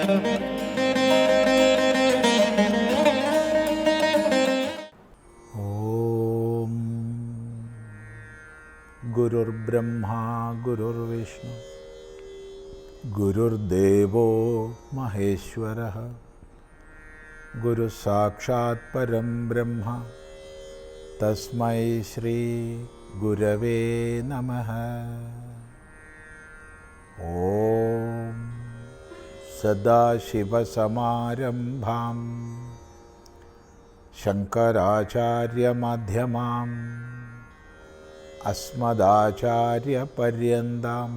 ഓം ഗുരുർബ്രഹ്മാ ഗുരുർവിഷ്ണു ഗുരുർദേവോ മഹേശ്വരഃ ഗുരുസാക്ഷാത് പരം ബ്രഹ്മ തസ്മൈ ശ്രീ ഗുരവേ നമഃ. ഓം സദാശിവസമാരംഭാം ശങ്കരാചാര്യമധ്യമാം അസ്മദാചാര്യപര്യന്താം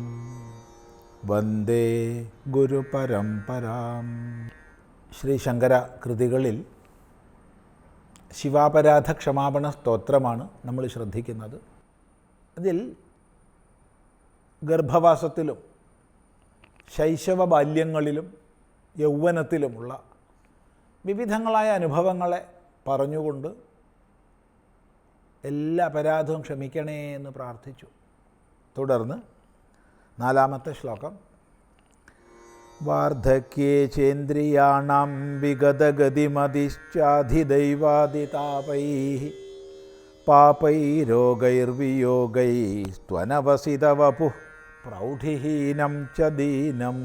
വന്ദേ ഗുരുപരമ്പരാം. ശ്രീ ശങ്കര കൃതികളിൽ ശിവാപരാധ ക്ഷമാപണ സ്തോത്രമാണ് നമ്മൾ ശ്രദ്ധിക്കുന്നത്. അതിൽ ഗർഭവാസത്തിലും ശൈശവ ബാല്യങ്ങളിലും യൗവനത്തിലുമുള്ള വിവിധങ്ങളായ അനുഭവങ്ങളെ പറഞ്ഞുകൊണ്ട് എല്ലാ അപരാധവും ക്ഷമിക്കണേ എന്ന് പ്രാർത്ഥിച്ചു. തുടർന്ന് 4-ാമത്തെ ശ്ലോകം. വാർദ്ധക്യേ ചേന്ദ്രിയാണാം വിഗതഗതിമതിശ്ചാധിദൈവാദിതാപൈഃ പാപൈരോഗൈർവിയോഗൈസ്ത്വനവസിതവപുഃ പ്രൗഢിഹീനം ച ദീനം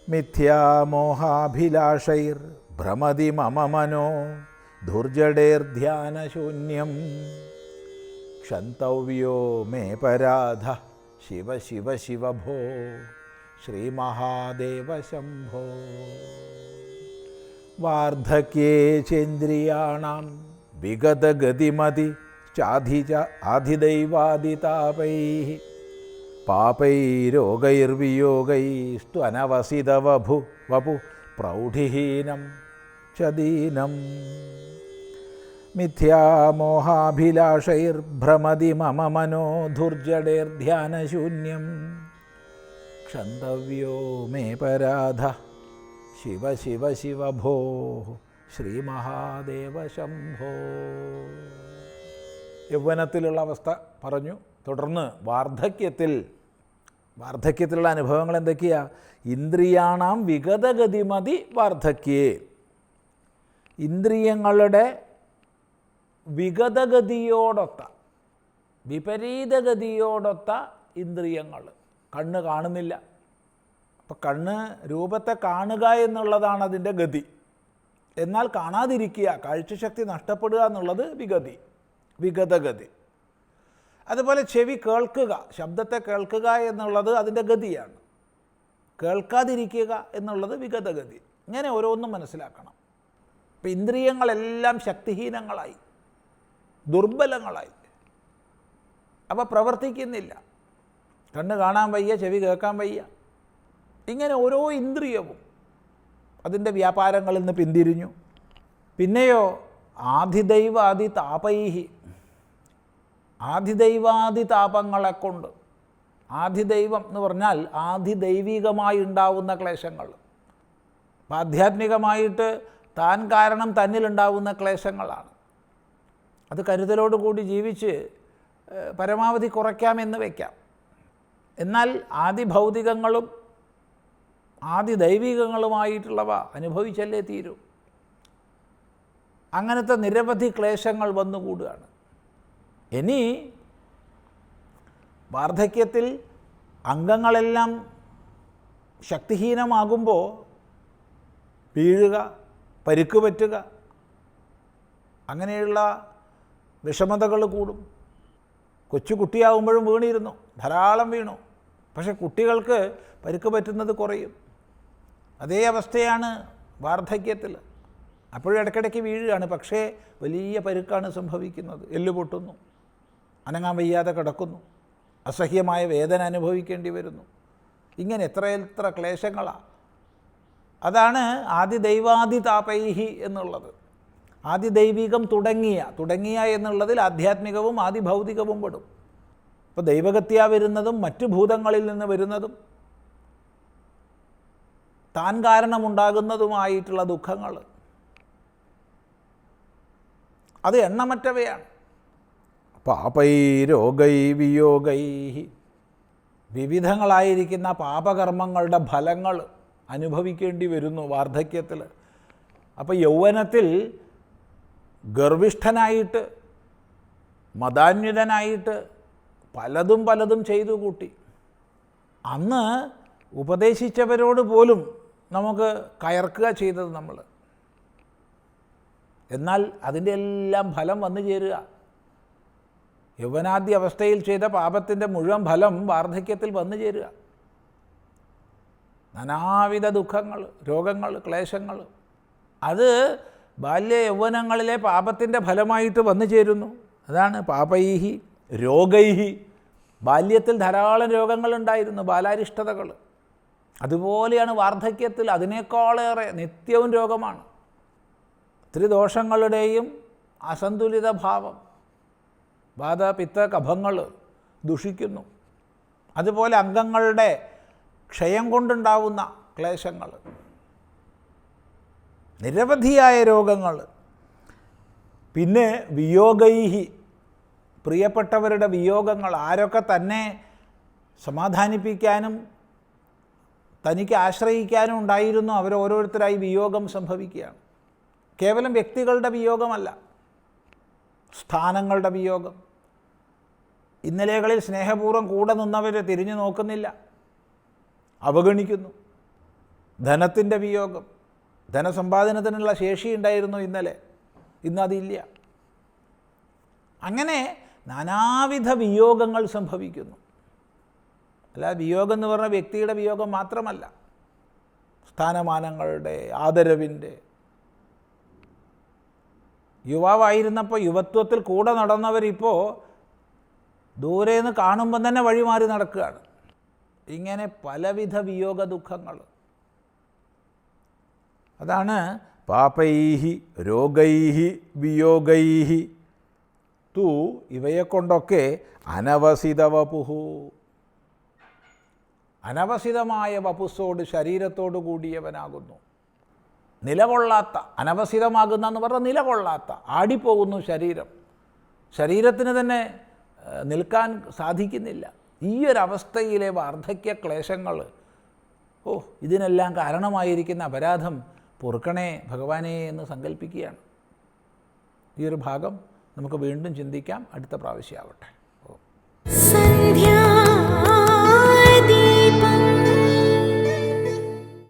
മിഥ്യാമോഹാഭിലാഷൈർഭ്രമതി മമ മനോ ധുർജടേർധ്യാനശൂന്യം ക്ഷന്തവ്യോ മേ പരാധഃ ശിവ ശിവ ശിവ ഭോ ശ്രീമഹാദേവ ശംഭോ. വാർദ്ധക്യേ ചേന്ദ്രിയാണാം വിഗതഗതിമതി ആധിദൈവാദിതാപൈഃ പാപൈരോഗൈർവിയോഗൈസ്ത്വനവസിതവപു പ്രൗഢിഹീനം ച ദീനം മിഥ്യാമോഹാഭിലാഷൈർഭ്രമതി മമ മനോ ധുർജടേർധ്യാനശൂന്യം ക്ഷന്തവ്യോ മേ പരാധഃ ശിവ ശിവ ശിവ ഭോ ശ്രീമഹാദേവ ശംഭോ. യൗവനത്തിലുള്ള അവസ്ഥ പറഞ്ഞു. തുടർന്ന് വാർദ്ധക്യത്തിലുള്ള അനുഭവങ്ങൾ എന്തൊക്കെയാ? ഇന്ദ്രിയാണാം വിഗതഗതിമതി വാർദ്ധക്യേ, ഇന്ദ്രിയങ്ങളുടെ വിഗതഗതിയോടൊത്ത വിപരീതഗതിയോടൊത്ത ഇന്ദ്രിയങ്ങൾ. കണ്ണ് കാണുന്നില്ല, അപ്പം കണ്ണ് രൂപത്തെ കാണുക എന്നുള്ളതാണ് അതിൻ്റെ ഗതി. എന്നാൽ കാണാതിരിക്കുക, കാഴ്ചശക്തി നഷ്ടപ്പെടുക എന്നുള്ളത് വിഗതഗതി. അതുപോലെ ചെവി കേൾക്കുക, ശബ്ദത്തെ കേൾക്കുക എന്നുള്ളത് അതിൻ്റെ ഗതിയാണ്. കേൾക്കാതിരിക്കുക എന്നുള്ളത് വിഗതഗതി. ഇങ്ങനെ ഓരോന്നും മനസ്സിലാക്കണം. ഇപ്പം ഇന്ദ്രിയങ്ങളെല്ലാം ശക്തിഹീനങ്ങളായി, ദുർബലങ്ങളായി, അവ പ്രവർത്തിക്കുന്നില്ല. കണ്ണ് കാണാൻ വയ്യ, ചെവി കേൾക്കാൻ വയ്യ. ഇങ്ങനെ ഓരോ ഇന്ദ്രിയവും അതിൻ്റെ വ്യാപാരങ്ങളിൽ നിന്ന് പിന്തിരിഞ്ഞു. പിന്നെയോ ആധിദൈവാദിതാപൈഃ, ആധിദൈവാദിതാപങ്ങളെ കൊണ്ട്, ആധിദൈവം എന്ന് പറഞ്ഞാൽ ആധിദൈവികമായി ഉണ്ടാവുന്ന ക്ലേശങ്ങൾ, ആധ്യാത്മികമായിട്ട് താൻ കാരണം തന്നിലുണ്ടാവുന്ന ക്ലേശങ്ങളാണ്. അത് കരുതലോടുകൂടി ജീവിച്ച് പരമാവധി കുറയ്ക്കാമെന്ന് വയ്ക്കാം. എന്നാൽ ആദിഭൗതികങ്ങളും ആദിദൈവികങ്ങളുമായിട്ടുള്ളവ അനുഭവിച്ചല്ലേ തീരൂ. അങ്ങനത്തെ നിരവധി ക്ലേശങ്ങൾ വന്നുകൂടുകയാണ്. ഇനി വാർദ്ധക്യത്തിൽ അംഗങ്ങളെല്ലാം ശക്തിഹീനമാകുമ്പോൾ വീഴുക, പരിക്ക് പറ്റുക, അങ്ങനെയുള്ള വിഷമതകൾ കൂടും. കൊച്ചുകുട്ടിയാവുമ്പോഴും വീണിരുന്നു, ധാരാളം വീണു. പക്ഷെ കുട്ടികൾക്ക് പരിക്ക് പറ്റുന്നത് കുറയും. അതേ അവസ്ഥയാണ് വാർദ്ധക്യത്തിൽ. അപ്പോഴും ഇടയ്ക്കിടയ്ക്ക് വീഴുകയാണ്, പക്ഷേ വലിയ പരുക്കാണ് സംഭവിക്കുന്നത്. എല്ല് പൊട്ടുന്നു, അനങ്ങാൻ വയ്യാതെ കിടക്കുന്നു, അസഹ്യമായ വേദന അനുഭവിക്കേണ്ടി വരുന്നു. ഇങ്ങനെ എത്ര ക്ലേശങ്ങളാണ്. അതാണ് ആദിദൈവാദിതാപൈഃ എന്നുള്ളത്. ആദിദൈവികം തുടങ്ങിയ എന്നുള്ളതിൽ ആധ്യാത്മികവും ആദിഭൗതികവും പെടും. ഇപ്പോൾ ദൈവഗത്യാ വരുന്നതും മറ്റു ഭൂതങ്ങളിൽ നിന്ന് വരുന്നതും താൻ കാരണമുണ്ടാകുന്നതുമായിട്ടുള്ള ദുഃഖങ്ങൾ അത് എണ്ണമറ്റവയാണ്. പാപൈരോഗൈ വിയോഗൈ, വിവിധങ്ങളായിരിക്കുന്ന പാപകർമ്മങ്ങളുടെ ഫലങ്ങൾ അനുഭവിക്കേണ്ടി വരുന്നു വാർദ്ധക്യത്തിൽ. അപ്പോൾ യൗവനത്തിൽ ഗർവിഷ്ഠനായിട്ട് മതാന്വിതനായിട്ട് പലതും ചെയ്തു കൂട്ടി. അന്ന് ഉപദേശിച്ചവരോട് പോലും നമുക്ക് കയർക്കുക ചെയ്തത് നമ്മൾ. എന്നാൽ അതിൻ്റെ എല്ലാം ഫലം വന്നു ചേരുക. യൗവനാദ്യ അവസ്ഥയിൽ ചെയ്ത പാപത്തിൻ്റെ മുഴുവൻ ഫലം വാർദ്ധക്യത്തിൽ വന്നു ചേരുക. നാനാവിധ ദുഃഖങ്ങൾ, രോഗങ്ങൾ, ക്ലേശങ്ങൾ അത് ബാല്യ യൗവനങ്ങളിലെ പാപത്തിൻ്റെ ഫലമായിട്ട് വന്നു ചേരുന്നു. അതാണ് പാപൈഹി രോഗൈഹി. ബാല്യത്തിൽ ധാരാളം രോഗങ്ങളുണ്ടായിരുന്നു, ബാലാരിഷ്ടതകൾ. അതുപോലെയാണ് വാർദ്ധക്യത്തിൽ അതിനേക്കാളേറെ നിത്യവും രോഗമാണ്. ത്രിദോഷങ്ങളുടെയും അസന്തുലിത ഭാവം, വാത പിത്ത കഫങ്ങൾ ദുഷിക്കുന്നു. അതുപോലെ അംഗങ്ങളുടെ ക്ഷയം കൊണ്ടുണ്ടാവുന്ന ക്ലേശങ്ങൾ, നിരവധിയായ രോഗങ്ങൾ. പിന്നെ വിയോഗൈഹി, പ്രിയപ്പെട്ടവരുടെ വിയോഗങ്ങൾ. ആരൊക്കെ തന്നെ സമാധാനിപ്പിക്കാനും തനിക്ക് ആശ്രയിക്കാനും ഉണ്ടായിരുന്നു, അവരോരോരുത്തരായി വിയോഗം സംഭവിക്കുകയാണ്. കേവലം വ്യക്തികളുടെ വിയോഗമല്ല, സ്ഥാനങ്ങളുടെ വിയോഗം. ഇന്നലെകളിൽ സ്നേഹപൂർവ്വം കൂടെ നിന്നവർ തിരിഞ്ഞു നോക്കുന്നില്ല, അവഗണിക്കുന്നു. ധനത്തിൻ്റെ വിയോഗം. ധനസമ്പാദനത്തിനുള്ള ശേഷിയുണ്ടായിരുന്നു ഇന്നലെ, ഇന്നതില്ല. അങ്ങനെ നാനാവിധ വിയോഗങ്ങൾ സംഭവിക്കുന്നു. അല്ല, വിയോഗം എന്ന് പറഞ്ഞാൽ വ്യക്തിയുടെ വിയോഗം മാത്രമല്ല, സ്ഥാനമാനങ്ങളുടെ, ആദരവിൻ്റെ. യുവാവായിരുന്നപ്പോൾ യുവത്വത്തിൽ കൂടെ നടന്നവരിപ്പോൾ ദൂരെ നിന്ന് കാണുമ്പം തന്നെ വഴിമാറി നടക്കുകയാണ്. ഇങ്ങനെ പലവിധ വിയോഗ ദുഃഖങ്ങൾ. അതാണ് പാപൈഹി രോഗൈഹി വിയോഗൈഹി തു. ഇവയെക്കൊണ്ടൊക്കെ അനവസിത വപുഹു, അനവസിതമായ വപുസ്സോട് ശരീരത്തോടു കൂടിയവനാകുന്നു. നിലകൊള്ളാത്ത, അനവസിതമാകുന്നെന്ന് പറഞ്ഞാൽ നിലകൊള്ളാത്ത, ആടിപ്പോകുന്നു ശരീരം. ശരീരത്തിന് തന്നെ നിൽക്കാൻ സാധിക്കുന്നില്ല. ഈ ഒരവസ്ഥയിലെ വാർദ്ധക്യ ക്ലേശങ്ങൾ, ഇതിനെല്ലാം കാരണമായിരിക്കുന്ന അപരാധം പൊറുക്കണേ ഭഗവാനെ എന്ന് സങ്കല്പിക്കുകയാണ്. ഈ ഒരു ഭാഗം നമുക്ക് വീണ്ടും ചിന്തിക്കാം. അടുത്ത പ്രാവശ്യമാവട്ടെ.